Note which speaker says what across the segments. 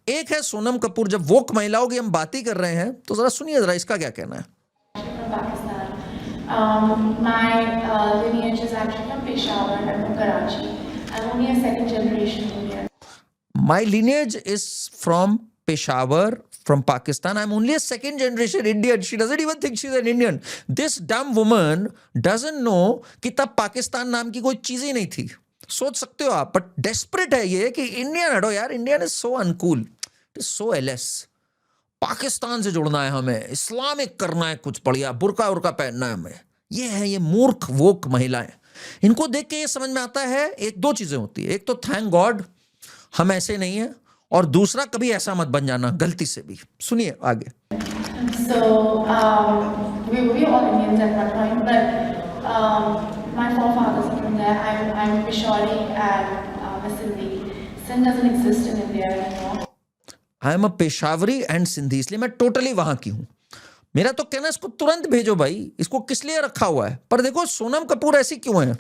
Speaker 1: एक है सोनम कपूर, जब वोक महिलाओं की हम बात ही कर रहे हैं तो जरा सुनिए जरा इसका क्या कहना है।
Speaker 2: My lineage is actually from Peshawar and from Karachi. I'm only a second generation Indian.
Speaker 1: My lineage is from Peshawar, from Pakistan. I'm only a second generation Indian. She doesn't even think she's an Indian. This dumb woman doesn't know कि तब पाकिस्तान नाम की कोई चीज ही नहीं थी। सोच सकते हो आप, बट डेस्परेट है ये कि इंडियन हटो यार, Indian is so uncool, it is so LS. Pakistan से जुड़ना है हमें, इस्लामिक करना है, कुछ बढ़िया बुर्का उर्का पहनना है हमें। ये है ये मूर्ख वोक महिलाएं। इनको देख के ये समझ में आता है एक दो चीजें होती है, एक तो थैंक गॉड हम ऐसे नहीं है, और दूसरा कभी ऐसा मत बन जाना गलती से भी। सुनिए आगे।
Speaker 2: So we were all Indians at that time, but my forefathers are from there. I'm Peshawari and a Sindhi. Sindh doesn't exist in India anymore.
Speaker 1: I am a Peshawari and Sindhi, इसलिए मैं टोटली वहां की हूं। मेरा तो कहना है इसको तुरंत भेजो भाई, इसको किस लिए रखा हुआ है। पर देखो सोनम कपूर ऐसी क्यों है,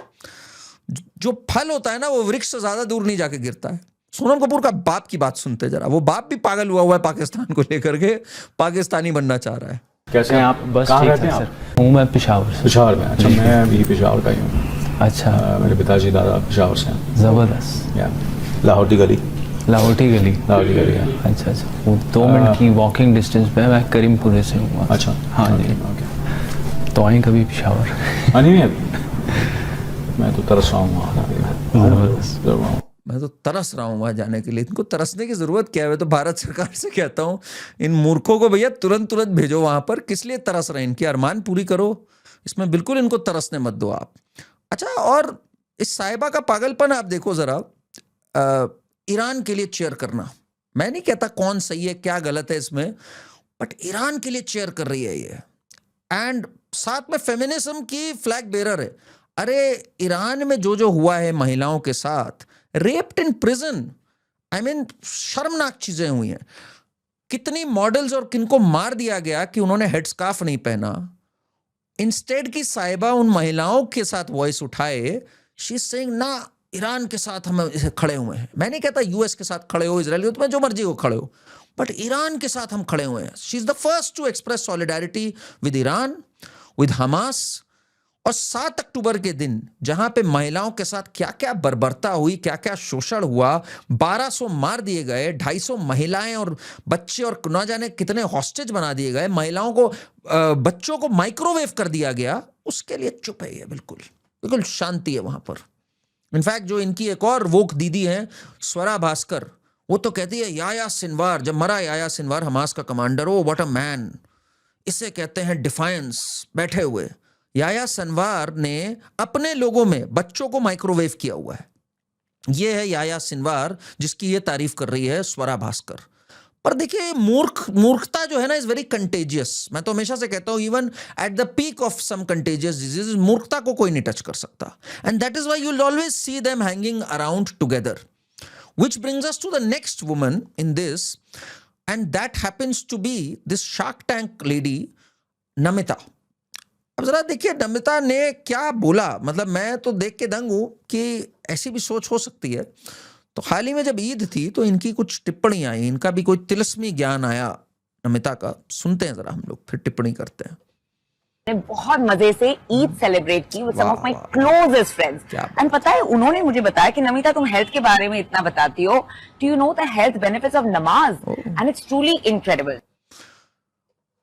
Speaker 1: जो फल होता है ना वो वृक्ष से ज्यादा दूर नहीं जाके गिरता है। सोनम कपूर का बाप की बात सुनते जरा, वो बाप भी पागल हुआ है पाकिस्तान को लेकर के, पाकिस्तानी बनना चाह रहा है।
Speaker 3: कैसे
Speaker 4: आप बस
Speaker 3: कहाँ
Speaker 4: ठीक
Speaker 3: रहते
Speaker 4: है
Speaker 3: हैं
Speaker 4: सर,
Speaker 3: आप?
Speaker 4: हूँ मैं पेशावर से।
Speaker 3: पेशावर में? अच्छा, मैं भी पेशावर का ही हूँ।
Speaker 4: अच्छा,
Speaker 3: मेरे पिताजी दादा पेशावर से हैं।
Speaker 4: ज़बरदस्त।
Speaker 3: या लाहौटी गली।
Speaker 4: लाहौटी गली।
Speaker 3: लाहौटी गली है।
Speaker 4: अच्छा अच्छा, वो 2 मिनट की वॉकिंग डिस्टेंस पे है। मैं करीमपुरे से हूँ।
Speaker 3: अच्छा,
Speaker 4: हाँ जी।
Speaker 3: ओके।
Speaker 4: तो आए कभी पेशावर?
Speaker 3: हाँ नहीं, मैं तो तरस रहा हूँ वहाँ।
Speaker 1: मैं तो तरस रहा हूँ वहां जाने के लिए। इनको तरसने की जरूरत क्या है, मैं तो भारत सरकार से कहता हूँ इन मूर्खों को भैया तुरंत तुरंत भेजो वहां पर। किस लिए तरस रहे हैं, इनकी अरमान पूरी करो, इसमें बिल्कुल इनको तरसने मत दो आप। अच्छा, और इस साहिबा का पागलपन आप देखो जरा। ईरान के लिए चेयर करना, मैं नहीं कहता कौन सही है क्या गलत है इसमें, बट ईरान के लिए चेयर कर रही है ये, एंड साथ में फेमिनिज्म की फ्लैग बेरर है। अरे ईरान में जो जो हुआ है महिलाओं के साथ, raped in prison, I mean शर्मनाक चीजें हुई हैं। कितनी मॉडल्स और किनको मार दिया गया कि उन्होंने हेडस्कार्फ नहीं पहना। इंस्टेड की साहिबा उन महिलाओं के साथ वॉइस उठाए, शी इज सेइंग ना ईरान के साथ हम खड़े हुए हैं। मैं नहीं कहता यूएस के साथ खड़े हो, इजराइल हो, तुम्हें जो मर्जी हो खड़े हो, बट ईरान के साथ हम खड़े हुए हैं। She is the first to express solidarity with Iran, with Hamas. और 7 अक्टूबर के दिन जहां पे महिलाओं के साथ क्या क्या बर्बरता हुई, क्या क्या शोषण हुआ, 1200 मार दिए गए, 250 महिलाएं और बच्चे और न जाने कितने हॉस्टेज बना दिए गए, महिलाओं को बच्चों को माइक्रोवेव कर दिया गया, उसके लिए चुप है ये। बिल्कुल बिल्कुल शांति है वहां पर। इनफैक्ट जो इनकी एक और वोक दीदी है स्वरा भास्कर, वो तो कहती है याया सिनवार, जब मरा याया सिनवार हमास का commander, oh what a man, इसे कहते हैं डिफायंस। बैठे हुए याया सिनवार ने अपने लोगों में बच्चों को माइक्रोवेव किया हुआ है। ये है याया सिनवार जिसकी ये तारीफ कर रही है स्वरा भास्कर। पर देखिए मूर्खता जो है ना इज वेरी कंटेजियस। मैं तो हमेशा से कहता हूं even at the peak of some contagious disease मूर्खता को कोई नहीं टच कर सकता, and that is why you will always see them hanging around together. Which brings us to the next woman in this, and that happens to be this Shark Tank lady Namita. अब जरा देखिए नमिता ने क्या बोला, मतलब मैं तो देख के दंग हूं कि ऐसी भी सोच हो सकती है। तो हाल ही में जब ईद थी तो इनकी कुछ टिप्पणी आई, इनका भी कोई तिलस्मी ज्ञान आया नमिता का। सुनते हैं जरा हम लोग, फिर टिप्पणी करते हैं।
Speaker 5: ने बहुत मजे से ईद सेलिब्रेट की with some of my closest friends. And पता है उन्होंने मुझे बताया कि नमिता तुम हेल्थ के बारे में इतना बताती हो, do you know the health benefits of नमाज, एंड इट्स ट्रूली इनक्रेडिबल।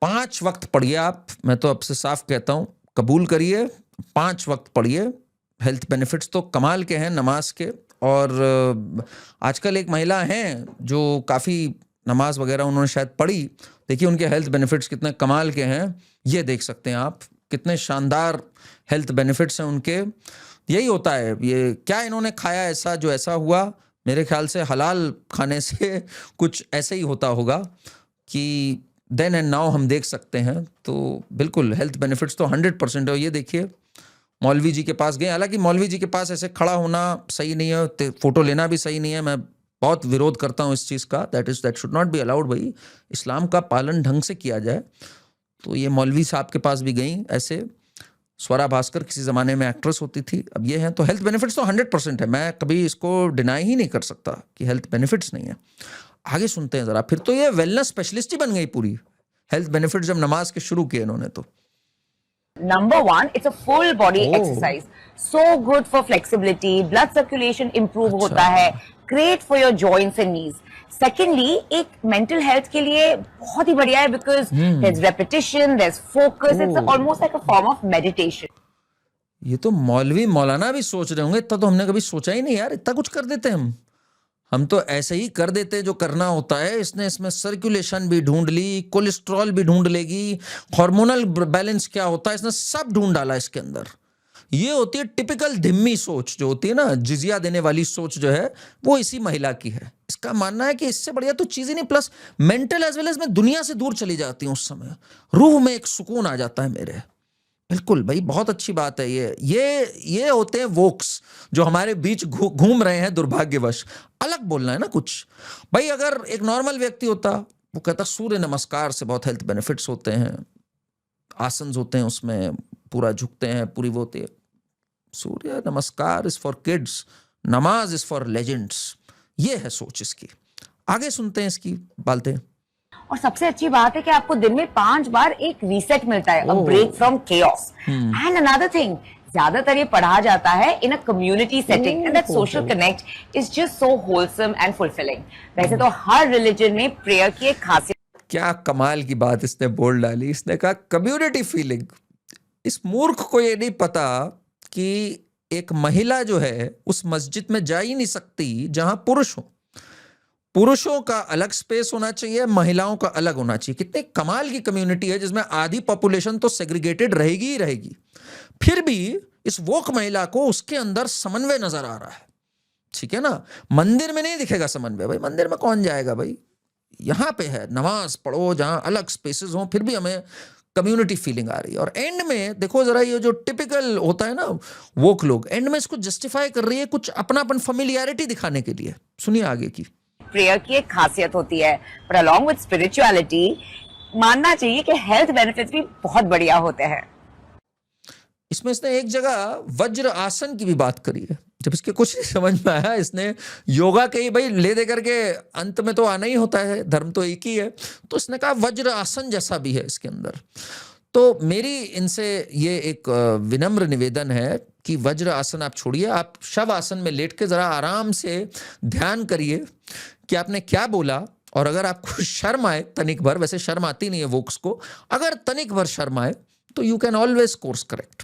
Speaker 1: 5 वक्त पढ़िए आप, मैं तो आपसे साफ कहता हूं, कबूल करिए 5 वक्त पढ़िए। हेल्थ बेनिफिट्स तो कमाल के हैं नमाज के। और आजकल एक महिला हैं जो काफ़ी नमाज वगैरह उन्होंने शायद पढ़ी, देखिए उनके हेल्थ बेनिफिट्स कितने कमाल के हैं, ये देख सकते हैं आप, कितने शानदार हेल्थ बेनिफिट्स हैं उनके। यही होता है, ये क्या इन्होंने खाया ऐसा जो ऐसा हुआ, मेरे ख्याल से हलाल खाने से कुछ ऐसे ही होता होगा कि देन एंड नाउ हम देख सकते हैं। तो बिल्कुल हेल्थ बेनिफिट्स तो 100% है। ये देखिए मौलवी जी के पास गए, हालांकि मौलवी जी के पास ऐसे खड़ा होना सही नहीं है, फोटो लेना भी सही नहीं है, मैं बहुत विरोध करता हूँ इस चीज़ का। That should not be allowed. भाई इस्लाम का पालन ढंग से किया जाए। तो ये मौलवी साहब के पास भी गई ऐसे। स्वरा भास्कर किसी ज़माने में एक्ट्रेस होती थी, अब ये हैं। तो हेल्थ बेनिफिट्स तो 100% है, मैं कभी इसको डिनाई ही नहीं कर सकता कि हेल्थ बेनिफिट्स नहीं है। आगे सुनते हैं जरा, फिर तो ये वेलनेस स्पेशलिस्ट ही बन गई पूरी, हेल्थ बेनिफिट जब नमाज के शुरू किए इन्होंने तो।
Speaker 5: Number one, it's a full body
Speaker 1: Oh.
Speaker 5: exercise. So good for flexibility, blood circulation improve
Speaker 1: अच्छा।
Speaker 5: होता है, great for your joints and knees. Secondly, एक mental health के लिए बहुत ही बढ़िया है because there's repetition, there's focus, it's
Speaker 1: Oh.
Speaker 5: almost like a form of meditation.
Speaker 1: ये तो मौलवी मौलाना भी सोच रहे होंगे, इतना तो हमने कभी सोचा ही नहीं यार, इतना कुछ कर देते हम तो ऐसे ही कर देते जो करना होता है। इसने इसमें सर्कुलेशन भी ढूंढ ली, कोलेस्ट्रॉल भी ढूंढ लेगी, हार्मोनल बैलेंस क्या होता है इसने सब ढूंढ डाला इसके अंदर। ये होती है टिपिकल धिम्मी सोच, जो होती है ना जिजिया देने वाली सोच जो है, वो इसी महिला की है। इसका मानना है कि इससे बढ़िया तो चीज ही नहीं, plus mental as well as मैं दुनिया से दूर चली जाती हूँ उस समय, रूह में एक सुकून आ जाता है मेरे। बिल्कुल भाई, बहुत अच्छी बात है ये होते हैं वोक्स जो हमारे बीच घूम रहे हैं दुर्भाग्यवश। अलग बोलना है ना कुछ भाई। अगर एक नॉर्मल व्यक्ति होता, वो कहता सूर्य नमस्कार से बहुत हेल्थ बेनिफिट्स होते हैं, आसन होते हैं उसमें पूरा झुकते हैं, पूरी वो होती है। सूर्य नमस्कार इज फॉर किड्स, नमाज इज फॉर लेजेंड्स। ये है सोच इसकी। आगे सुनते हैं इसकी बातें।
Speaker 5: और सबसे अच्छी बात है कि आपको दिन में 5 बार एक रीसेट मिलता है, a break from chaos. And another thing, ज्यादातर ये पढ़ा जाता है in a community setting and that social connect is just so wholesome and fulfilling. वैसे तो हर रिलीजन में प्रेयर की एक खासियत।
Speaker 1: क्या कमाल की बात इसने बोल डाली। इसने कहा कम्युनिटी फीलिंग। इस मूर्ख को ये नहीं पता कि एक महिला जो है उस मस्जिद में जा ही नहीं सकती जहां पुरुष हो। पुरुषों का अलग स्पेस होना चाहिए, महिलाओं का अलग होना चाहिए। कितनी कमाल की कम्युनिटी है जिसमें आधी पॉपुलेशन तो सेग्रीगेटेड रहेगी ही रहेगी, फिर भी इस वोक महिला को उसके अंदर समन्वय नजर आ रहा है। ठीक है ना, मंदिर में नहीं दिखेगा समन्वय भाई, मंदिर में कौन जाएगा भाई। यहां पे है नमाज पढ़ो जहां अलग स्पेसेस हो, फिर भी हमें कम्युनिटी फीलिंग आ रही है। और एंड में देखो जरा, ये जो टिपिकल होता है ना वोक लोग, एंड में इसको जस्टिफाई कर रही है कुछ अपनापन, फेमिलियरिटी दिखाने के लिए। सुनिए आगे की।
Speaker 5: प्रेयर की एक खासियत होती है, पर अलॉन्ग विद स्पिरिचुअलिटी मानना चाहिए कि हेल्थ बेनिफिट्स भी बहुत बढ़िया होते हैं।
Speaker 1: इसमें इसने एक जगह वज्र आसन की भी बात करी है। जब इसके कुछ नहीं समझ में आया, इसने योगा के ही भाई ले दे करके अंत में तो आना ही होता है, धर्म तो एक ही है, तो इसने कहा वज्र आसन जैसा भी है इसके अंदर। तो मेरी इनसे ये एक विनम्र निवेदन है कि वज्र आसन आप छोड़िए, आप शव आसन में लेट के जरा आराम से ध्यान करिए कि आपने क्या बोला। और अगर आपको शर्म आए तनिक भर, वैसे शर्म आती नहीं है वोक्स को, अगर तनिक भर शर्म आए तो you can always course correct.